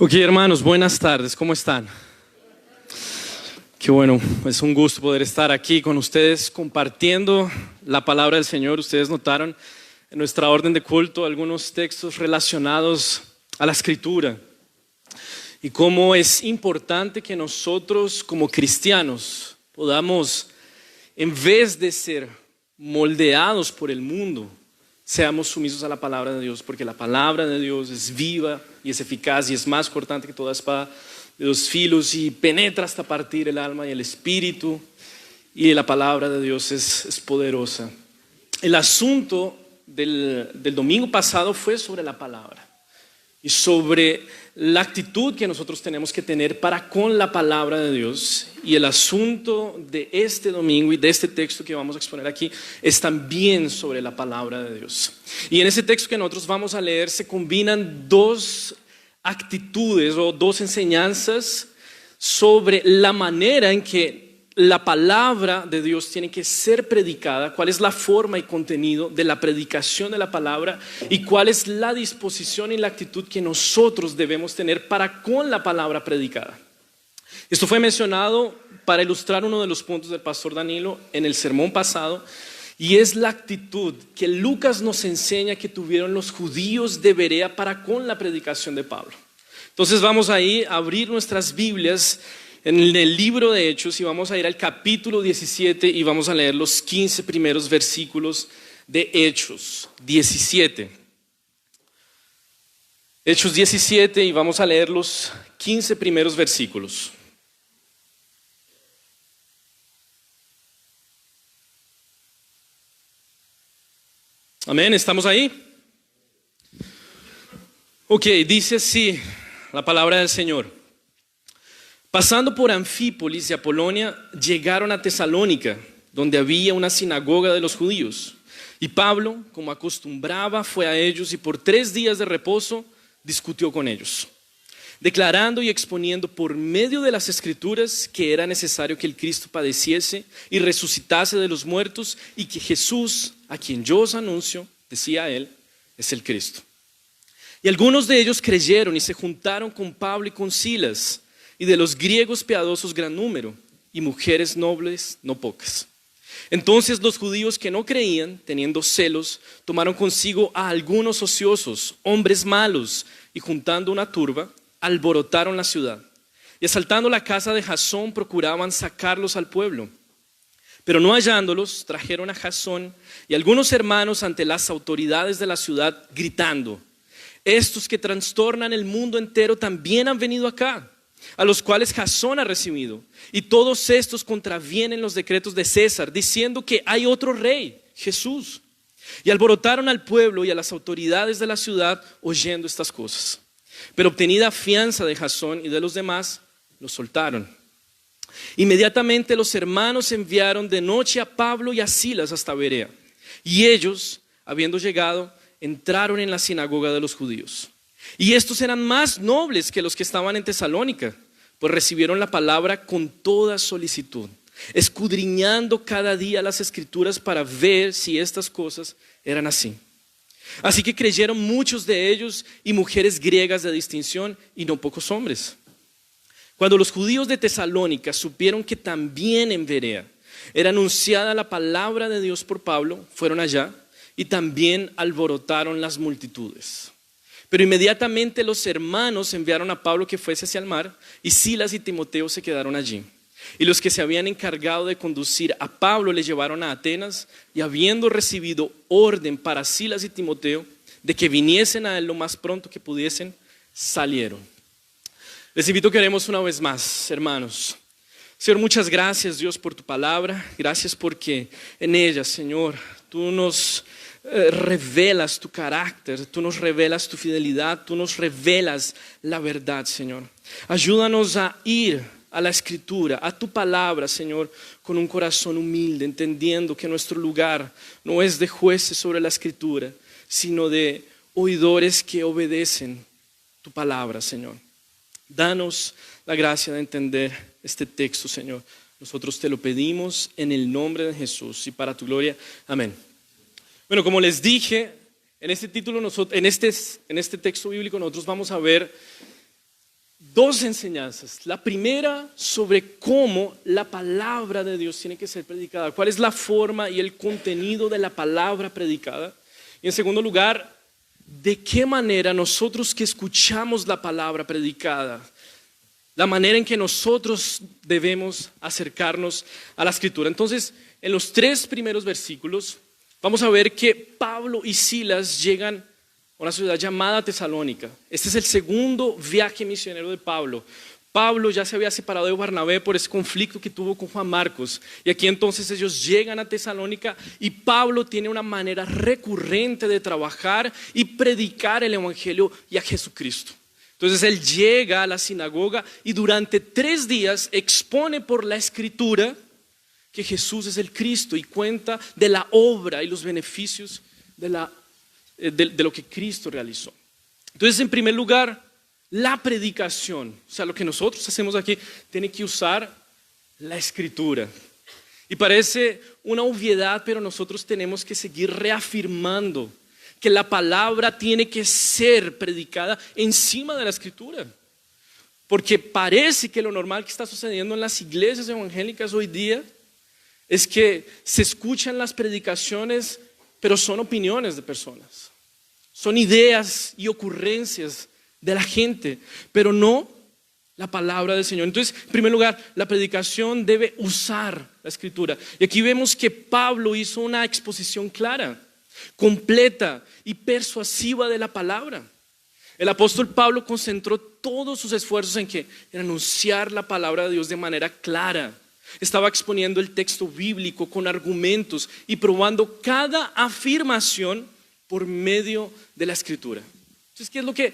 Ok, hermanos, buenas tardes, ¿cómo están? Qué bueno, es un gusto poder estar aquí con ustedes compartiendo la palabra del Señor. Ustedes notaron en nuestra orden de culto algunos textos relacionados a la Escritura y cómo es importante que nosotros como cristianos podamos, en vez de ser moldeados por el mundo, seamos sumisos a la palabra de Dios, porque la palabra de Dios es viva y es eficaz y es más cortante que toda espada de dos filos y penetra hasta partir el alma y el espíritu, y la palabra de Dios es poderosa. El asunto del domingo pasado fue sobre la palabra y sobre la actitud que nosotros tenemos que tener para con la palabra de Dios. Y el asunto de este domingo y de este texto que vamos a exponer aquí es también sobre la palabra de Dios. Y en ese texto que nosotros vamos a leer se combinan dos actitudes o dos enseñanzas sobre la manera en que la palabra de Dios tiene que ser predicada, cuál es la forma y contenido de la predicación de la palabra y cuál es la disposición y la actitud que nosotros debemos tener para con la palabra predicada. Esto fue mencionado para ilustrar uno de los puntos del pastor Danilo en el sermón pasado, y es la actitud que Lucas nos enseña que tuvieron los judíos de Berea para con la predicación de Pablo. Entonces vamos ahí a abrir nuestras Biblias en el libro de Hechos y vamos a ir al capítulo 17 y vamos a leer los 15 primeros versículos de Hechos 17. Hechos 17 y vamos a leer los 15 primeros versículos. Amén, ¿estamos ahí? Ok, dice así la palabra del Señor. Pasando por Anfípolis y Apolonia, llegaron a Tesalónica, donde había una sinagoga de los judíos. Y Pablo, como acostumbraba, fue a ellos y por 3 días de reposo discutió con ellos, declarando y exponiendo por medio de las Escrituras que era necesario que el Cristo padeciese y resucitase de los muertos, y que Jesús, a quien yo os anuncio, decía él, es el Cristo. Y algunos de ellos creyeron y se juntaron con Pablo y con Silas, y de los griegos piadosos gran número, y mujeres nobles no pocas. Entonces los judíos que no creían, teniendo celos, tomaron consigo a algunos ociosos, hombres malos, y juntando una turba, alborotaron la ciudad. Y asaltando la casa de Jasón, procuraban sacarlos al pueblo. Pero no hallándolos, trajeron a Jasón y algunos hermanos ante las autoridades de la ciudad, gritando: estos que trastornan el mundo entero también han venido acá, a los cuales Jasón ha recibido, y todos estos contravienen los decretos de César, diciendo que hay otro rey, Jesús. Y alborotaron al pueblo y a las autoridades de la ciudad oyendo estas cosas. Pero obtenida fianza de Jasón y de los demás, los soltaron. Inmediatamente los hermanos enviaron de noche a Pablo y a Silas hasta Berea, y ellos, habiendo llegado, entraron en la sinagoga de los judíos. Y estos eran más nobles que los que estaban en Tesalónica, pues recibieron la palabra con toda solicitud, escudriñando cada día las Escrituras para ver si estas cosas eran así. Así que creyeron muchos de ellos y mujeres griegas de distinción, y no pocos hombres. Cuando los judíos de Tesalónica supieron que también en Berea era anunciada la palabra de Dios por Pablo, fueron allá y también alborotaron las multitudes. Pero inmediatamente los hermanos enviaron a Pablo que fuese hacia el mar, y Silas y Timoteo se quedaron allí. Y los que se habían encargado de conducir a Pablo le llevaron a Atenas, y habiendo recibido orden para Silas y Timoteo de que viniesen a él lo más pronto que pudiesen, salieron. Les invito a que oremos una vez más, hermanos. Señor, muchas gracias, Dios, por tu palabra. Gracias porque en ella, Señor, tú nos revelas tu carácter, tú nos revelas tu fidelidad, tú nos revelas la verdad, Señor. Ayúdanos a ir a la Escritura, a tu palabra, Señor, con un corazón humilde, entendiendo que nuestro lugar no es de jueces sobre la Escritura, sino de oidores que obedecen tu palabra, Señor. Danos la gracia de entender este texto, Señor. Nosotros te lo pedimos en el nombre de Jesús y para tu gloria. Amén. Bueno, como les dije, en este título, en este texto bíblico nosotros vamos a ver dos enseñanzas. La primera sobre cómo la palabra de Dios tiene que ser predicada, cuál es la forma y el contenido de la palabra predicada. Y en segundo lugar, de qué manera nosotros que escuchamos la palabra predicada, la manera en que nosotros debemos acercarnos a la Escritura. Entonces, en los 3 primeros versículos, vamos a ver que Pablo y Silas llegan a una ciudad llamada Tesalónica. Este es el segundo viaje misionero de Pablo. Pablo ya se había separado de Bernabé por ese conflicto que tuvo con Juan Marcos. Y aquí entonces ellos llegan a Tesalónica y Pablo tiene una manera recurrente de trabajar y predicar el Evangelio y a Jesucristo. Entonces él llega a la sinagoga y durante 3 días expone por la Escritura que Jesús es el Cristo y cuenta de la obra y los beneficios de lo que Cristo realizó. Entonces, en primer lugar, la predicación, o sea, lo que nosotros hacemos aquí, tiene que usar la Escritura. Y parece una obviedad, pero nosotros tenemos que seguir reafirmando que la palabra tiene que ser predicada encima de la Escritura. Porque parece que lo normal que está sucediendo en las iglesias evangélicas hoy día es que se escuchan las predicaciones, pero son opiniones de personas. Son ideas y ocurrencias de la gente, pero no la palabra del Señor. Entonces, en primer lugar, la predicación debe usar la Escritura. Y aquí vemos que Pablo hizo una exposición clara, completa y persuasiva de la palabra. El apóstol Pablo concentró todos sus esfuerzos en anunciar la palabra de Dios de manera clara. Estaba exponiendo el texto bíblico con argumentos y probando cada afirmación por medio de la Escritura. Entonces, ¿qué es lo que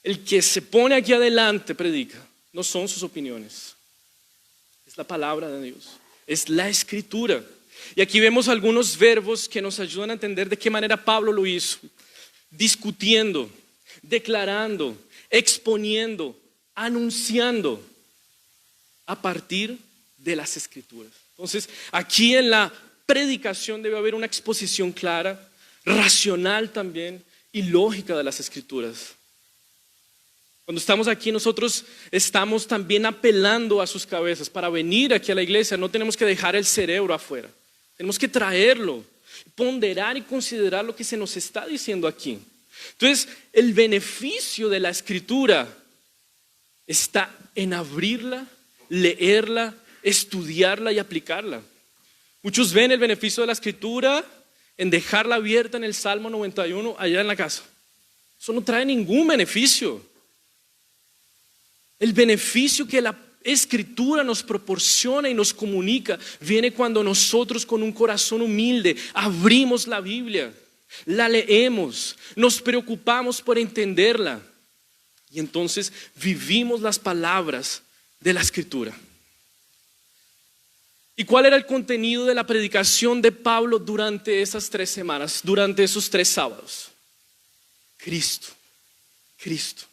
el que se pone aquí adelante predica? No son sus opiniones, es la palabra de Dios, es la Escritura. Y aquí vemos algunos verbos que nos ayudan a entender de qué manera Pablo lo hizo: discutiendo, declarando, exponiendo, anunciando a partir de las Escrituras. Entonces, aquí en la predicación debe haber una exposición clara, racional también y lógica de las Escrituras. Cuando estamos aquí, nosotros estamos también apelando a sus cabezas. Para venir aquí a la iglesia no tenemos que dejar el cerebro afuera, tenemos que traerlo, ponderar y considerar lo que se nos está diciendo aquí. Entonces, el beneficio de la Escritura está en abrirla, leerla, estudiarla y aplicarla. Muchos ven el beneficio de la Escritura en dejarla abierta en el Salmo 91 allá en la casa. Eso no trae ningún beneficio. El beneficio que la Escritura nos proporciona y nos comunica viene cuando nosotros con un corazón humilde abrimos la Biblia, la leemos, nos preocupamos por entenderla y entonces vivimos las palabras de la Escritura. ¿Y cuál era el contenido de la predicación de Pablo durante esas 3 semanas, durante esos 3 sábados? Cristo, Cristo.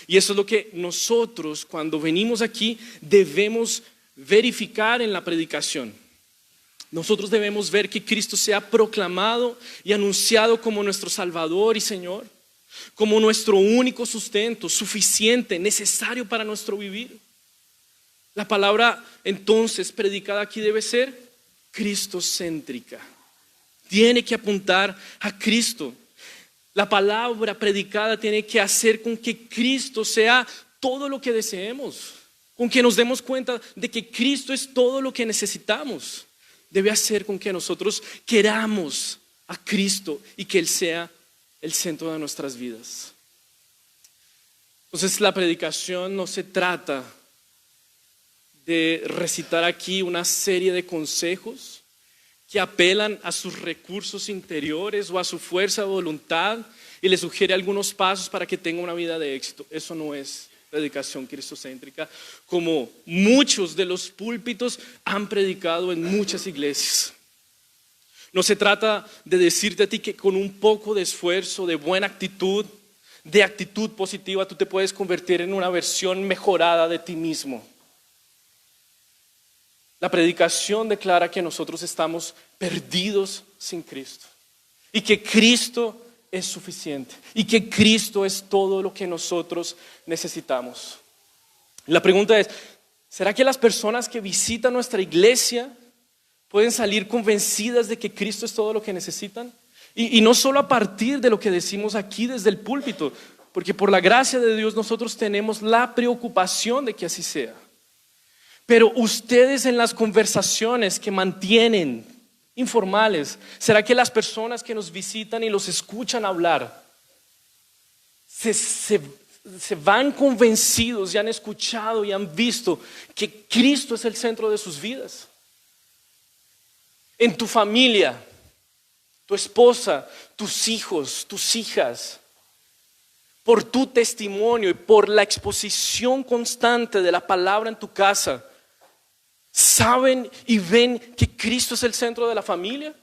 Y eso es lo que nosotros cuando venimos aquí debemos verificar en la predicación. Nosotros debemos ver que Cristo sea proclamado y anunciado como nuestro Salvador y Señor, como nuestro único sustento, suficiente, necesario para nuestro vivir. La palabra entonces predicada aquí debe ser cristocéntrica. Tiene que apuntar a Cristo. La palabra predicada tiene que hacer con que Cristo sea todo lo que deseemos, con que nos demos cuenta de que Cristo es todo lo que necesitamos. Debe hacer con que nosotros queramos a Cristo y que Él sea el centro de nuestras vidas. Entonces, la predicación no se trata de recitar aquí una serie de consejos que apelan a sus recursos interiores o a su fuerza de voluntad y le sugiere algunos pasos para que tenga una vida de éxito. Eso no es predicación cristocéntrica, como muchos de los púlpitos han predicado en muchas iglesias. No se trata de decirte a ti que con un poco de esfuerzo, de buena actitud, de actitud positiva, tú te puedes convertir en una versión mejorada de ti mismo. La predicación declara que nosotros estamos perdidos sin Cristo y que Cristo es suficiente y que Cristo es todo lo que nosotros necesitamos. La pregunta es, ¿será que las personas que visitan nuestra iglesia pueden salir convencidas de que Cristo es todo lo que necesitan? Y no solo a partir de lo que decimos aquí desde el púlpito, porque por la gracia de Dios nosotros tenemos la preocupación de que así sea. Pero ustedes en las conversaciones que mantienen informales, ¿será que las personas que nos visitan y los escuchan hablar se van convencidos y han escuchado y han visto que Cristo es el centro de sus vidas? En tu familia, tu esposa, tus hijos, tus hijas, por tu testimonio y por la exposición constante de la palabra en tu casa, ¿saben y ven que Cristo es el centro de la familia?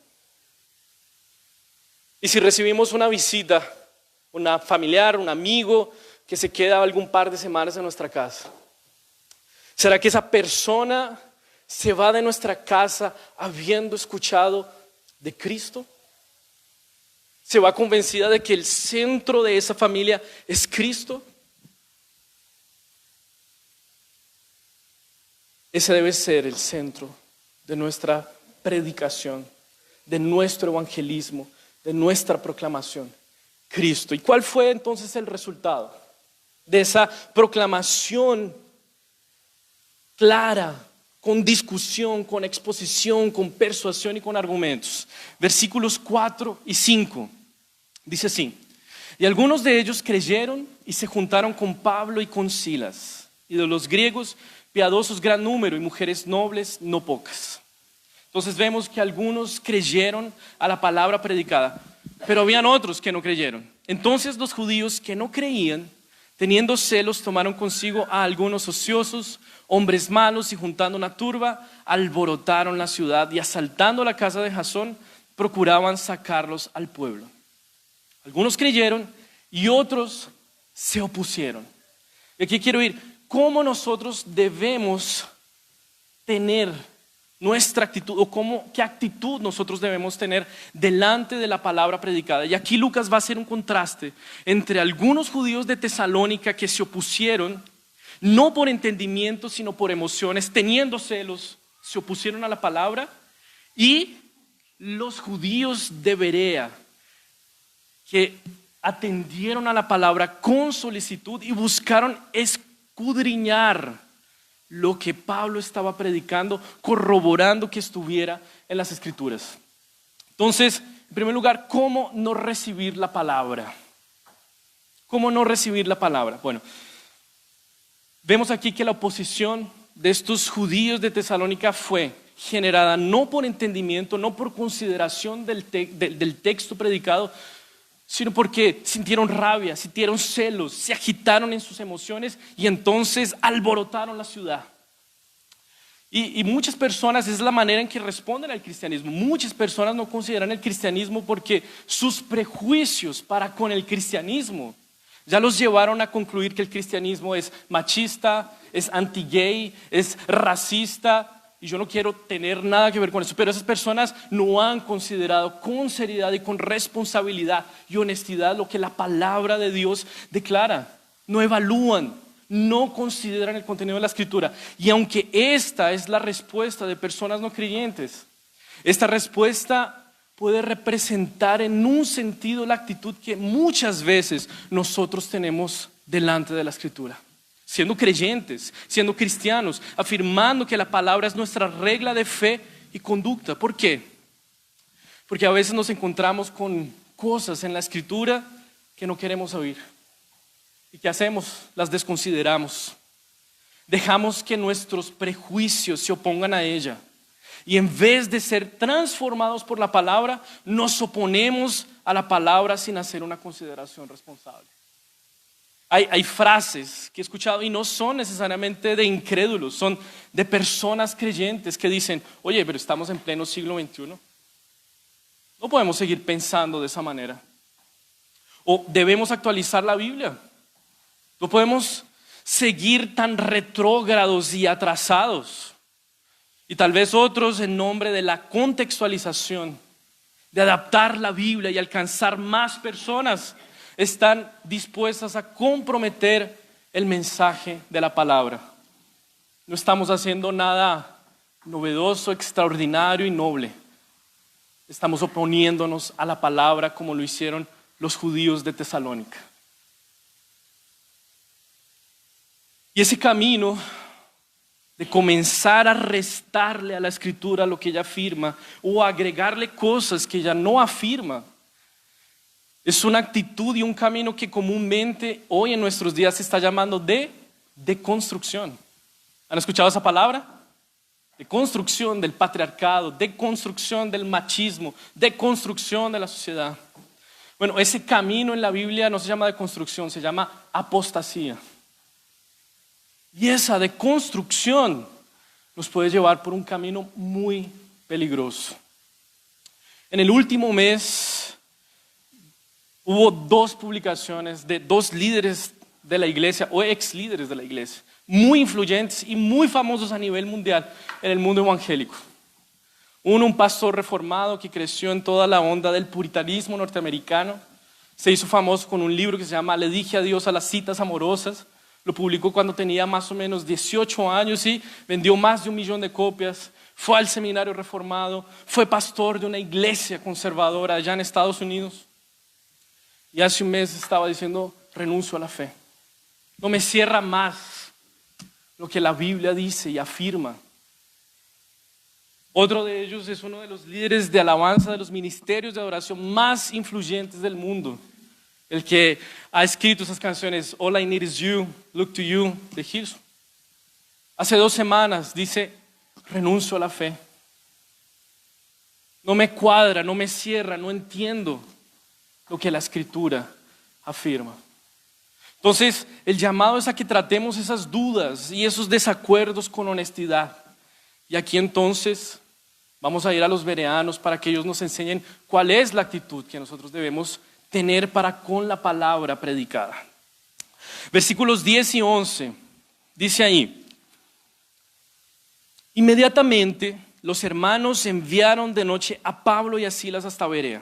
Y si recibimos una visita, una familiar, un amigo que se queda algún par de semanas en nuestra casa, ¿será que esa persona se va de nuestra casa habiendo escuchado de Cristo? ¿Se va convencida de que el centro de esa familia es Cristo? Ese debe ser el centro de nuestra predicación, de nuestro evangelismo, de nuestra proclamación, Cristo. ¿Y cuál fue entonces el resultado de esa proclamación clara, con discusión, con exposición, con persuasión y con argumentos? Versículos 4 y 5 dice así: y algunos de ellos creyeron y se juntaron con Pablo y con Silas, y de los griegos piadosos gran número, y mujeres nobles no pocas. Entonces vemos que algunos creyeron a la palabra predicada, pero habían otros que no creyeron. Entonces los judíos que no creían, teniendo celos, tomaron consigo a algunos ociosos, hombres malos, y juntando una turba, alborotaron la ciudad, y asaltando la casa de Jasón, procuraban sacarlos al pueblo. Algunos creyeron y otros se opusieron. Y aquí quiero ir, ¿cómo nosotros debemos tener nuestra actitud, o qué actitud nosotros debemos tener delante de la palabra predicada? Y aquí Lucas va a hacer un contraste entre algunos judíos de Tesalónica que se opusieron, no por entendimiento, sino por emociones, teniendo celos, se opusieron a la palabra, y los judíos de Berea, que atendieron a la palabra con solicitud y buscaron escudriñar lo que Pablo estaba predicando, corroborando que estuviera en las Escrituras. Entonces, en primer lugar, ¿cómo no recibir la palabra? ¿Cómo no recibir la palabra? Bueno, vemos aquí que la oposición de estos judíos de Tesalónica fue generada no por entendimiento, no por consideración del texto predicado, sino porque sintieron rabia, sintieron celos, se agitaron en sus emociones y entonces alborotaron la ciudad. Y muchas personas, es la manera en que responden al cristianismo. Muchas personas no consideran el cristianismo porque sus prejuicios para con el cristianismo ya los llevaron a concluir que el cristianismo es machista, es anti-gay, es racista. Y yo no quiero tener nada que ver con eso, pero esas personas no han considerado con seriedad y con responsabilidad y honestidad lo que la palabra de Dios declara. No evalúan, no consideran el contenido de la Escritura. Y aunque esta es la respuesta de personas no creyentes, esta respuesta puede representar en un sentido la actitud que muchas veces nosotros tenemos delante de la Escritura. Siendo creyentes, siendo cristianos, afirmando que la palabra es nuestra regla de fe y conducta. ¿Por qué? Porque a veces nos encontramos con cosas en la Escritura que no queremos oír. ¿Y qué hacemos? Las desconsideramos. Dejamos que nuestros prejuicios se opongan a ella. Y en vez de ser transformados por la palabra, nos oponemos a la palabra sin hacer una consideración responsable. Hay frases que he escuchado y no son necesariamente de incrédulos, son de personas creyentes que dicen: oye, pero estamos en pleno siglo XXI. No podemos seguir pensando de esa manera. O debemos actualizar la Biblia. No podemos seguir tan retrógrados y atrasados. Y tal vez otros, en nombre de la contextualización, de adaptar la Biblia y alcanzar más personas, están dispuestas a comprometer el mensaje de la palabra. No estamos haciendo nada novedoso, extraordinario y noble. Estamos oponiéndonos a la palabra como lo hicieron los judíos de Tesalónica. Y ese camino de comenzar a restarle a la Escritura lo que ella afirma o agregarle cosas que ella no afirma, es una actitud y un camino que comúnmente hoy en nuestros días se está llamando de deconstrucción. ¿Han escuchado esa palabra? Deconstrucción del patriarcado, deconstrucción del machismo, deconstrucción de la sociedad. Bueno, ese camino en la Biblia no se llama deconstrucción, se llama apostasía. Y esa deconstrucción nos puede llevar por un camino muy peligroso. En el último mes hubo 2 publicaciones de 2 líderes de la iglesia o ex líderes de la iglesia, muy influyentes y muy famosos a nivel mundial en el mundo evangélico. Uno, un pastor reformado que creció en toda la onda del puritanismo norteamericano, se hizo famoso con un libro que se llama Le dije adiós a las citas amorosas. Lo publicó cuando tenía más o menos 18 años y vendió más de 1 millón de copias. Fue al seminario reformado, fue pastor de una iglesia conservadora allá en Estados Unidos. Y hace un mes estaba diciendo, renuncio a la fe. No me cierra más lo que la Biblia dice y afirma. Otro de ellos es uno de los líderes de alabanza de los ministerios de adoración más influyentes del mundo. El que ha escrito esas canciones, All I Need Is You, Look to You, de Hillsong. Hace 2 semanas dice, renuncio a la fe. No me cuadra, no me cierra, no entiendo lo que la Escritura afirma. Entonces, el llamado es a que tratemos esas dudas y esos desacuerdos con honestidad. Y aquí entonces vamos a ir a los bereanos para que ellos nos enseñen cuál es la actitud que nosotros debemos tener para con la palabra predicada. Versículos 10 y 11, dice ahí: inmediatamente los hermanos enviaron de noche a Pablo y a Silas hasta Berea,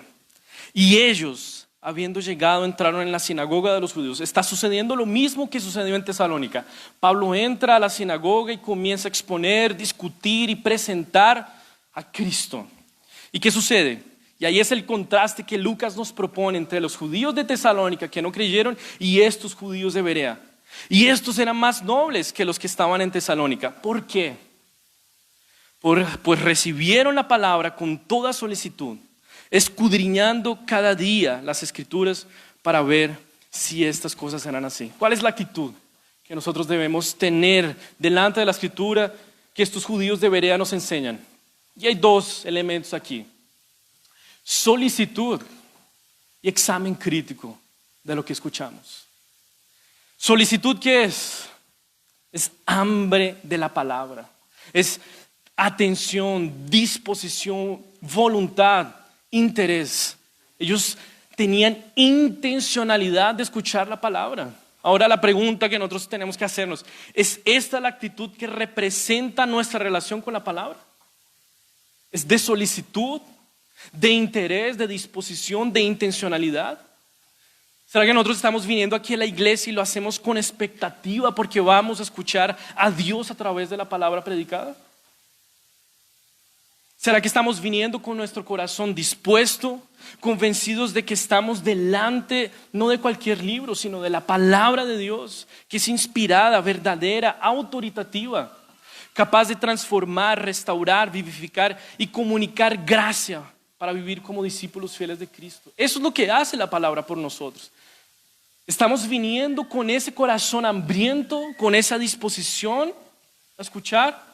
y ellos, habiendo llegado, entraron en la sinagoga de los judíos. Está sucediendo lo mismo que sucedió en Tesalónica. Pablo entra a la sinagoga y comienza a exponer, discutir y presentar a Cristo. ¿Y qué sucede? Y ahí es el contraste que Lucas nos propone entre los judíos de Tesalónica que no creyeron y estos judíos de Berea. Y estos eran más nobles que los que estaban en Tesalónica. ¿Por qué? Pues recibieron la palabra con toda solicitud, escudriñando cada día las Escrituras para ver si estas cosas eran así. ¿Cuál es la actitud que nosotros debemos tener delante de la Escritura que estos judíos de Berea nos enseñan? Y hay 2 elementos aquí: solicitud y examen crítico de lo que escuchamos. Solicitud, ¿qué es? Es hambre de la palabra, es atención, disposición, voluntad, interés. Ellos tenían intencionalidad de escuchar la palabra. Ahora la pregunta que nosotros tenemos que hacernos: ¿es esta la actitud que representa nuestra relación con la palabra? ¿Es de solicitud, de interés, de disposición, de intencionalidad? ¿Será que nosotros estamos viniendo aquí a la iglesia y lo hacemos con expectativa porque vamos a escuchar a Dios a través de la palabra predicada? ¿Será que estamos viniendo con nuestro corazón dispuesto, convencidos de que estamos delante no de cualquier libro, sino de la palabra de Dios, que es inspirada, verdadera, autoritativa, capaz de transformar, restaurar, vivificar y comunicar gracia para vivir como discípulos fieles de Cristo? Eso es lo que hace la palabra por nosotros. Estamos viniendo con ese corazón hambriento, con esa disposición a escuchar.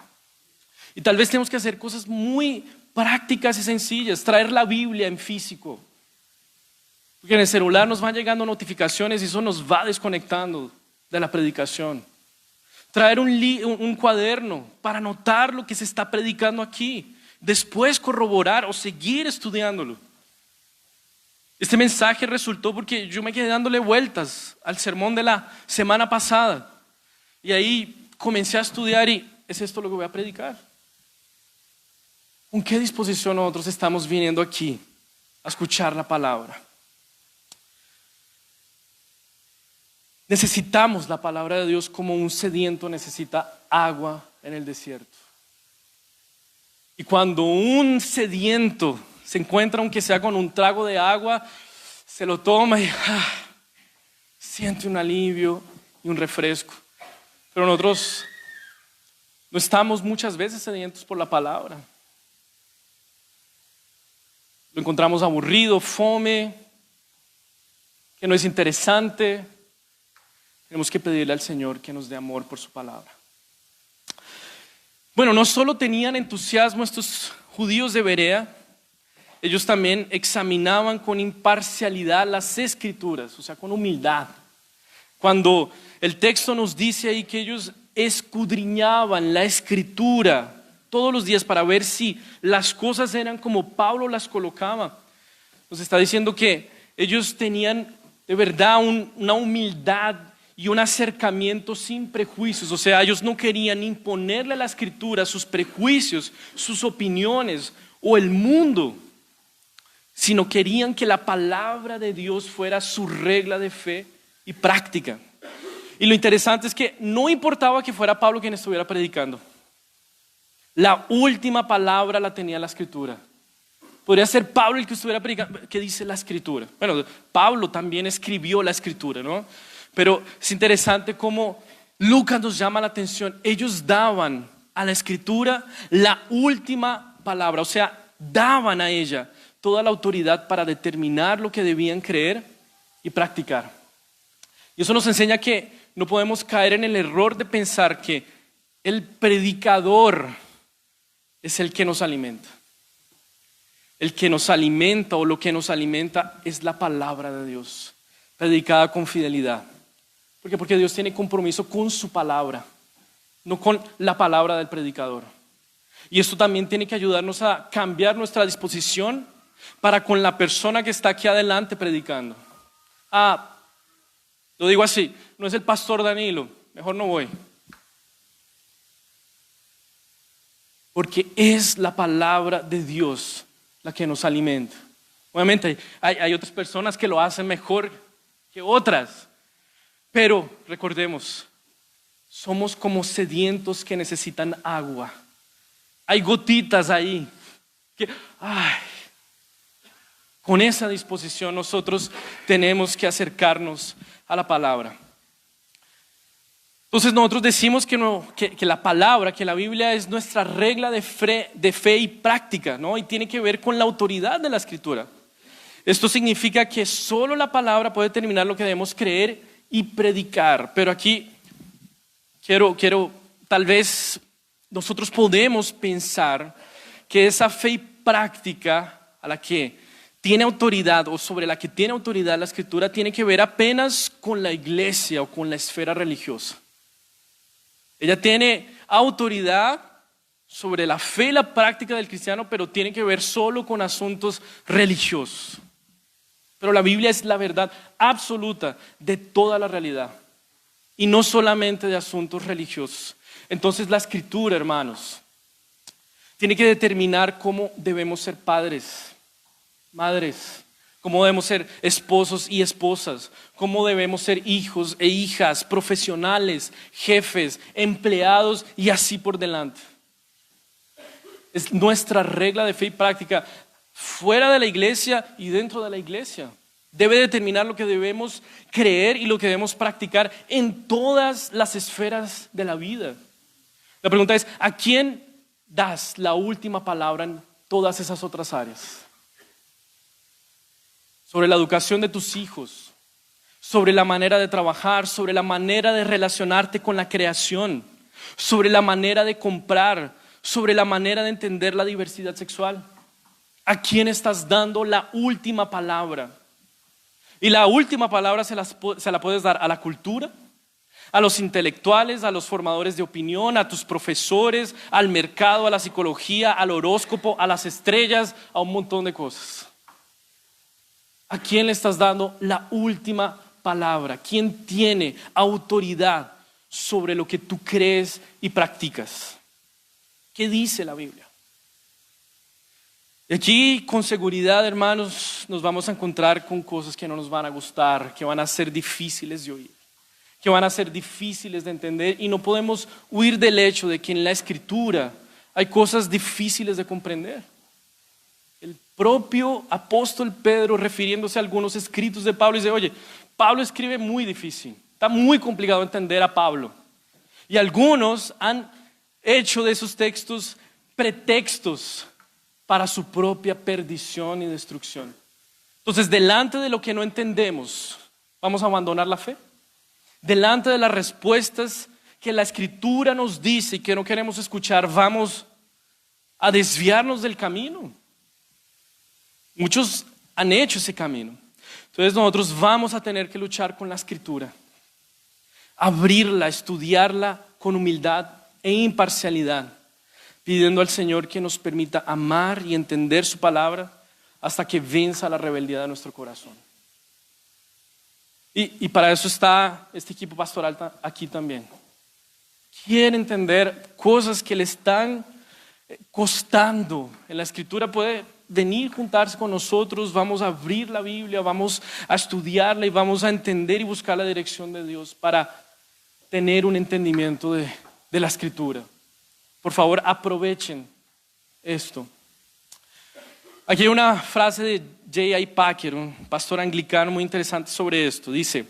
Y tal vez tenemos que hacer cosas muy prácticas y sencillas, traer la Biblia en físico. Porque en el celular nos van llegando notificaciones y eso nos va desconectando de la predicación. Traer un cuaderno para anotar lo que se está predicando aquí. Después corroborar o seguir estudiándolo. Este mensaje resultó porque yo me quedé dándole vueltas al sermón de la semana pasada. Y ahí comencé a estudiar y ¿es esto lo que voy a predicar? ¿Con qué disposición nosotros estamos viniendo aquí a escuchar la palabra? Necesitamos la palabra de Dios como un sediento necesita agua en el desierto. Y cuando un sediento se encuentra, aunque sea con un trago de agua, se lo toma y siente un alivio y un refresco. Pero nosotros no estamos muchas veces sedientos por la palabra. Lo encontramos aburrido, fome, que no es interesante. Tenemos que pedirle al Señor que nos dé amor por su palabra. Bueno, no solo tenían entusiasmo estos judíos de Berea, ellos también examinaban con imparcialidad las escrituras, o sea, con humildad. Cuando el texto nos dice ahí que ellos escudriñaban la escritura todos los días para ver si las cosas eran como Pablo las colocaba, nos está diciendo que ellos tenían de verdad una humildad y un acercamiento sin prejuicios. O sea, ellos no querían imponerle a la escritura sus prejuicios, sus opiniones o el mundo, sino querían que la palabra de Dios fuera su regla de fe y práctica. Y lo interesante es que no importaba que fuera Pablo quien estuviera predicando. La última palabra la tenía la escritura. Podría ser Pablo el que estuviera predicando. ¿Qué dice la escritura? Bueno, Pablo también escribió la escritura, ¿no? Pero es interesante cómo Lucas nos llama la atención. Ellos daban a la escritura la última palabra, o sea, daban a ella toda la autoridad para determinar lo que debían creer y practicar. Y eso nos enseña que no podemos caer en el error de pensar que el predicador es el que nos alimenta. El que nos alimenta o lo que nos alimenta es la palabra de Dios, predicada con fidelidad. ¿Por qué? Porque Dios tiene compromiso con su palabra, no con la palabra del predicador. Y esto también tiene que ayudarnos a cambiar nuestra disposición para con la persona que está aquí adelante predicando. Lo digo así, no es el pastor Danilo, mejor no voy. Porque es la palabra de Dios la que nos alimenta. Obviamente hay otras personas que lo hacen mejor que otras, pero recordemos, somos como sedientos que necesitan agua. Hay gotitas ahí que, con esa disposición nosotros tenemos que acercarnos a la palabra. Entonces nosotros decimos que la palabra, que la Biblia es nuestra regla de fe y práctica, ¿no? Y tiene que ver con la autoridad de la Escritura. Esto significa que solo la palabra puede determinar lo que debemos creer y predicar. Pero aquí quiero tal vez nosotros podemos pensar que esa fe y práctica a la que tiene autoridad o sobre la que tiene autoridad la Escritura tiene que ver apenas con la iglesia o con la esfera religiosa. Ella tiene autoridad sobre la fe y la práctica del cristiano, pero tiene que ver solo con asuntos religiosos. Pero la Biblia es la verdad absoluta de toda la realidad y no solamente de asuntos religiosos. Entonces la Escritura, hermanos, tiene que determinar cómo debemos ser padres, madres, cómo debemos ser esposos y esposas, cómo debemos ser hijos e hijas, profesionales, jefes, empleados y así por delante. Es nuestra regla de fe y práctica fuera de la iglesia y dentro de la iglesia. Debe determinar lo que debemos creer y lo que debemos practicar en todas las esferas de la vida. La pregunta es, ¿a quién das la última palabra en todas esas otras áreas? Sobre la educación de tus hijos, sobre la manera de trabajar, sobre la manera de relacionarte con la creación, sobre la manera de comprar, sobre la manera de entender la diversidad sexual. ¿A quién estás dando la última palabra? Y la última palabra se la puedes dar a la cultura, a los intelectuales, a los formadores de opinión, a tus profesores, al mercado, a la psicología, al horóscopo, a las estrellas, a un montón de cosas. ¿A quién le estás dando la última palabra? ¿Quién tiene autoridad sobre lo que tú crees y practicas? ¿Qué dice la Biblia? Y aquí con seguridad, hermanos, nos vamos a encontrar con cosas que no nos van a gustar, que van a ser difíciles de oír. que van a ser difíciles de entender y no podemos huir del hecho de que en la Escritura hay cosas difíciles de comprender. El propio apóstol Pedro, refiriéndose a algunos escritos de Pablo, dice, oye, Pablo escribe muy difícil, está muy complicado entender a Pablo. Y algunos han hecho de esos textos pretextos para su propia perdición y destrucción. Entonces, delante de lo que no entendemos, ¿vamos a abandonar la fe? Delante de las respuestas que la Escritura nos dice y que no queremos escuchar, ¿vamos a desviarnos del camino? Muchos han hecho ese camino. Entonces nosotros vamos a tener que luchar con la Escritura, abrirla, estudiarla con humildad e imparcialidad, pidiendo al Señor que nos permita amar y entender su palabra hasta que venza la rebeldía de nuestro corazón. Y para eso está este equipo pastoral aquí también. Quiere entender cosas que le están costando. En la Escritura puede venir, juntarse con nosotros, vamos a abrir la Biblia, vamos a estudiarla y vamos a entender y buscar la dirección de Dios para tener un entendimiento de la Escritura. Por favor, aprovechen esto. Aquí hay una frase de J.I. Packer, un pastor anglicano muy interesante sobre esto. Dice,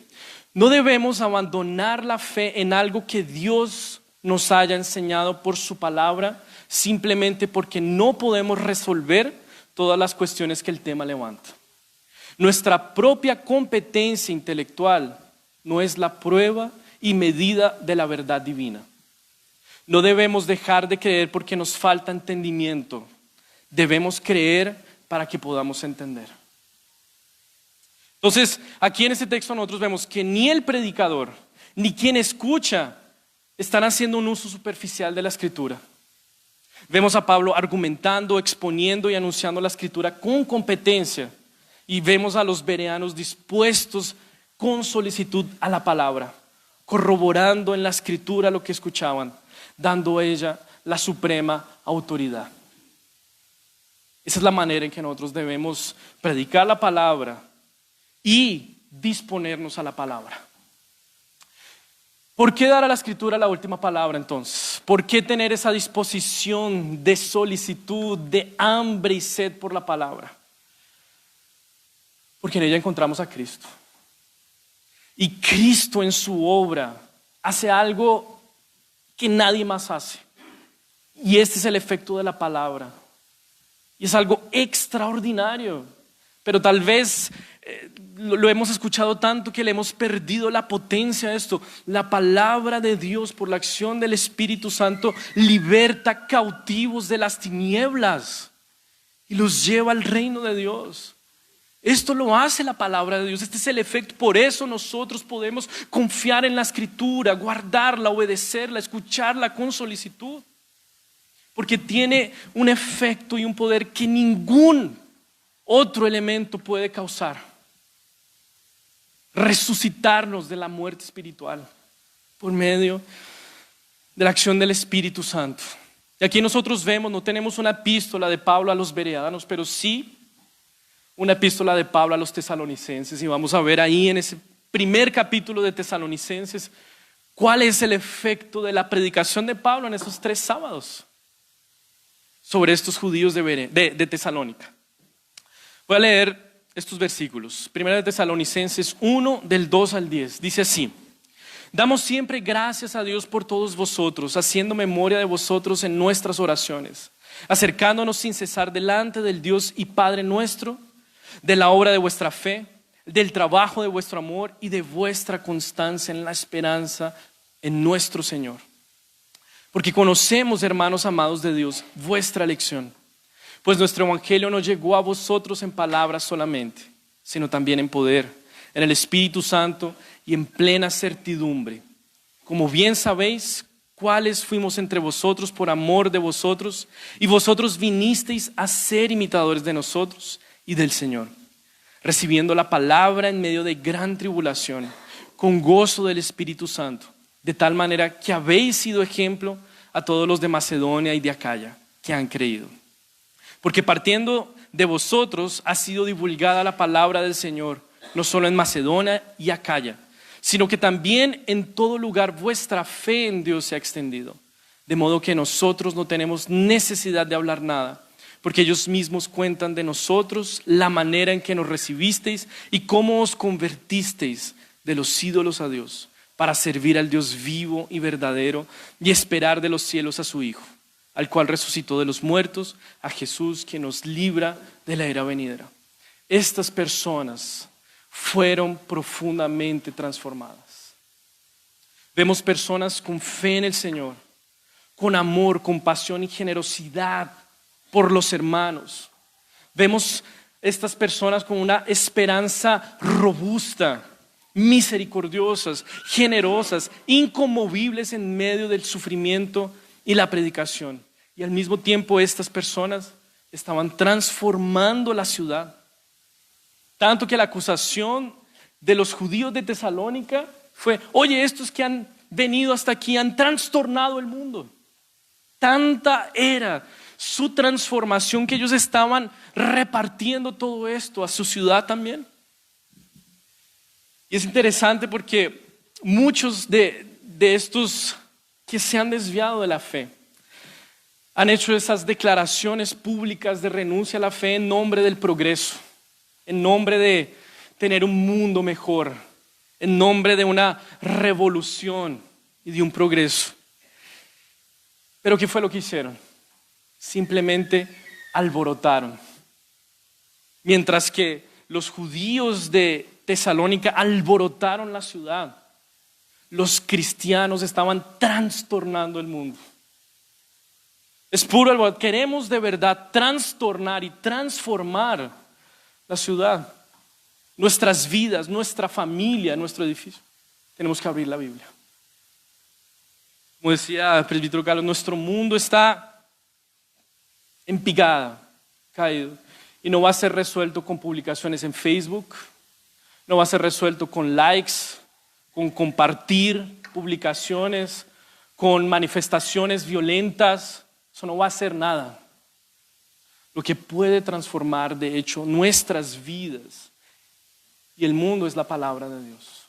no debemos abandonar la fe en algo que Dios nos haya enseñado por su palabra, simplemente porque no podemos resolver todas las cuestiones que el tema levanta. Nuestra propia competencia intelectual no es la prueba y medida de la verdad divina. No debemos dejar de creer porque nos falta entendimiento. Debemos creer para que podamos entender. Entonces, aquí en este texto nosotros vemos que ni el predicador ni quien escucha están haciendo un uso superficial de la Escritura. Vemos a Pablo argumentando, exponiendo y anunciando la Escritura con competencia, y vemos a los bereanos dispuestos con solicitud a la palabra, corroborando en la Escritura lo que escuchaban, dando a ella la suprema autoridad. Esa es la manera en que nosotros debemos predicar la palabra y disponernos a la palabra. ¿Por qué dar a la Escritura la última palabra entonces? ¿Por qué tener esa disposición de solicitud, de hambre y sed por la palabra? Porque en ella encontramos a Cristo. Y Cristo en su obra hace algo que nadie más hace. Y este es el efecto de la palabra. Y es algo extraordinario, pero tal vez lo hemos escuchado tanto que le hemos perdido la potencia a esto. La palabra de Dios por la acción del Espíritu Santo liberta cautivos de las tinieblas y los lleva al reino de Dios. Esto lo hace la palabra de Dios, este es el efecto. Por eso nosotros podemos confiar en la Escritura, guardarla, obedecerla, escucharla con solicitud. Porque tiene un efecto y un poder que ningún otro elemento puede causar. Resucitarnos de la muerte espiritual por medio de la acción del Espíritu Santo. Y aquí nosotros vemos, no tenemos una epístola de Pablo a los bereanos, pero sí una epístola de Pablo a los tesalonicenses. Y vamos a ver ahí en ese primer capítulo de Tesalonicenses cuál es el efecto de la predicación de Pablo en esos 3 sábados. Sobre estos judíos de Tesalónica. Voy a leer estos versículos. Primera de Tesalonicenses 1, del 2 al 10. Dice así: damos siempre gracias a Dios por todos vosotros, haciendo memoria de vosotros en nuestras oraciones, acercándonos sin cesar delante del Dios y Padre nuestro, de la obra de vuestra fe, del trabajo de vuestro amor y de vuestra constancia en la esperanza en nuestro Señor. Porque conocemos, hermanos amados de Dios, vuestra elección, pues nuestro evangelio no llegó a vosotros en palabras solamente, sino también en poder, en el Espíritu Santo y en plena certidumbre. Como bien sabéis, cuáles fuimos entre vosotros por amor de vosotros, y vosotros vinisteis a ser imitadores de nosotros y del Señor, recibiendo la palabra en medio de gran tribulación, con gozo del Espíritu Santo, de tal manera que habéis sido ejemplo a todos los de Macedonia y de Acaya que han creído. Porque partiendo de vosotros ha sido divulgada la palabra del Señor, no solo en Macedonia y Acaya, sino que también en todo lugar vuestra fe en Dios se ha extendido. De modo que nosotros no tenemos necesidad de hablar nada, porque ellos mismos cuentan de nosotros la manera en que nos recibisteis y cómo os convertisteis de los ídolos a Dios, para servir al Dios vivo y verdadero y esperar de los cielos a su Hijo, al cual resucitó de los muertos, a Jesús, quien nos libra de la era venidera. Estas personas fueron profundamente transformadas. Vemos personas con fe en el Señor, con amor, compasión y generosidad por los hermanos. Vemos estas personas con una esperanza robusta, misericordiosas, generosas, inconmovibles en medio del sufrimiento y la predicación. Y al mismo tiempo estas personas estaban transformando la ciudad. Tanto que la acusación de los judíos de Tesalónica fue: oye, estos que han venido hasta aquí han trastornado el mundo. Tanta era su transformación que ellos estaban repartiendo todo esto a su ciudad también. Y es interesante porque muchos de estos que se han desviado de la fe han hecho esas declaraciones públicas de renuncia a la fe en nombre del progreso, en nombre de tener un mundo mejor, en nombre de una revolución y de un progreso. Pero ¿qué fue lo que hicieron? Simplemente alborotaron. Mientras que los judíos de Tesalónica alborotaron la ciudad, los cristianos estaban trastornando el mundo. Es puro alboroto. Queremos de verdad trastornar y transformar la ciudad, nuestras vidas, nuestra familia, nuestro edificio. Tenemos que abrir la Biblia. Como decía el presbítero Carlos, nuestro mundo está en picada, caído, y no va a ser resuelto con publicaciones en Facebook, no va a ser resuelto con likes, con compartir publicaciones, con manifestaciones violentas. Eso no va a hacer nada. Lo que puede transformar, de hecho, nuestras vidas y el mundo es la palabra de Dios.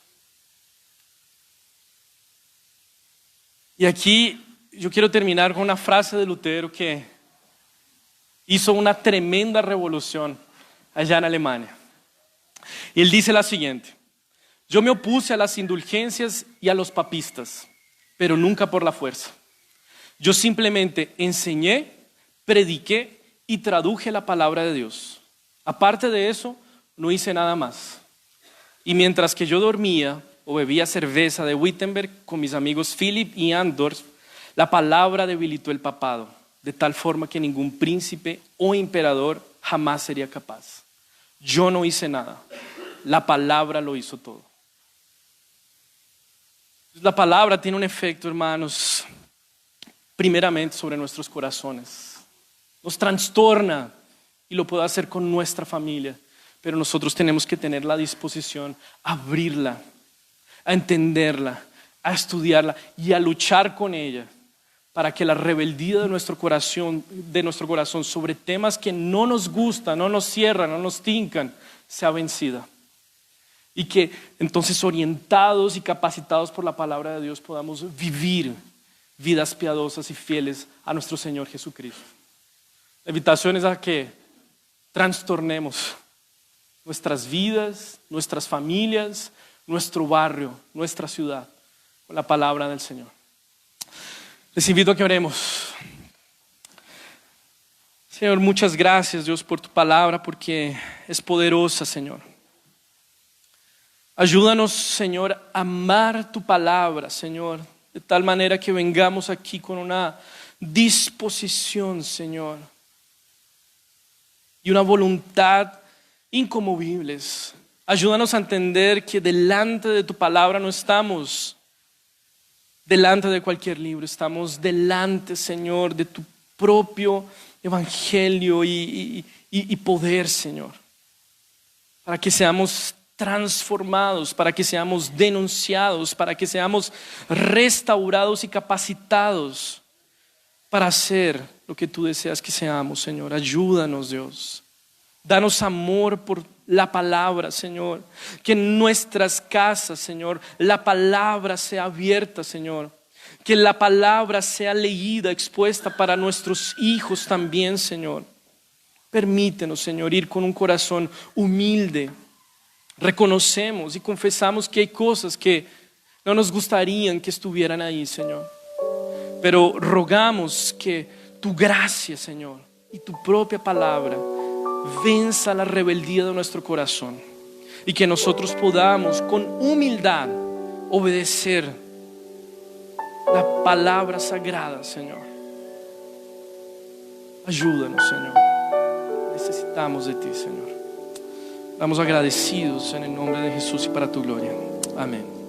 Y aquí yo quiero terminar con una frase de Lutero que hizo una tremenda revolución allá en Alemania. Y él dice la siguiente: yo me opuse a las indulgencias y a los papistas, pero nunca por la fuerza. Yo simplemente enseñé, prediqué y traduje la palabra de Dios. Aparte de eso, no hice nada más. Y mientras que yo dormía o bebía cerveza de Wittenberg con mis amigos Philip y Andorf, la palabra debilitó el papado, de tal forma que ningún príncipe o emperador jamás sería capaz. Yo no hice nada, la palabra lo hizo todo. La palabra tiene un efecto, hermanos, primeramente sobre nuestros corazones. Nos trastorna y lo puede hacer con nuestra familia, pero nosotros tenemos que tener la disposición a abrirla, a entenderla, a estudiarla y a luchar con ella para que la rebeldía de nuestro corazón sobre temas que no nos gustan, no nos cierran, no nos tincan, sea vencida. Y que entonces, orientados y capacitados por la palabra de Dios, podamos vivir vidas piadosas y fieles a nuestro Señor Jesucristo. La invitación es a que trastornemos nuestras vidas, nuestras familias, nuestro barrio, nuestra ciudad, con la palabra del Señor. Les invito a que oremos. Señor, muchas gracias, Dios, por tu palabra, porque es poderosa, Señor. Ayúdanos, Señor, a amar tu palabra, Señor, de tal manera que vengamos aquí con una disposición, Señor, y una voluntad inconmovibles. Ayúdanos a entender que delante de tu palabra no estamos delante de cualquier libro, estamos delante, Señor, de tu propio evangelio y poder, Señor, para que seamos transformados, para que seamos denunciados, para que seamos restaurados y capacitados para hacer lo que tú deseas que seamos, Señor. Ayúdanos, Dios. Danos amor por la palabra, Señor. Que en nuestras casas, Señor, la palabra sea abierta, Señor. Que la palabra sea leída, expuesta para nuestros hijos también, Señor. Permítenos, Señor, ir con un corazón humilde. Reconocemos y confesamos que hay cosas que no nos gustarían que estuvieran ahí, Señor. Pero rogamos que tu gracia, Señor, y tu propia palabra venza la rebeldía de nuestro corazón y que nosotros podamos con humildad obedecer la palabra sagrada, Señor. Ayúdanos, Señor. Necesitamos de ti, Señor. Estamos agradecidos en el nombre de Jesús y para tu gloria. Amén.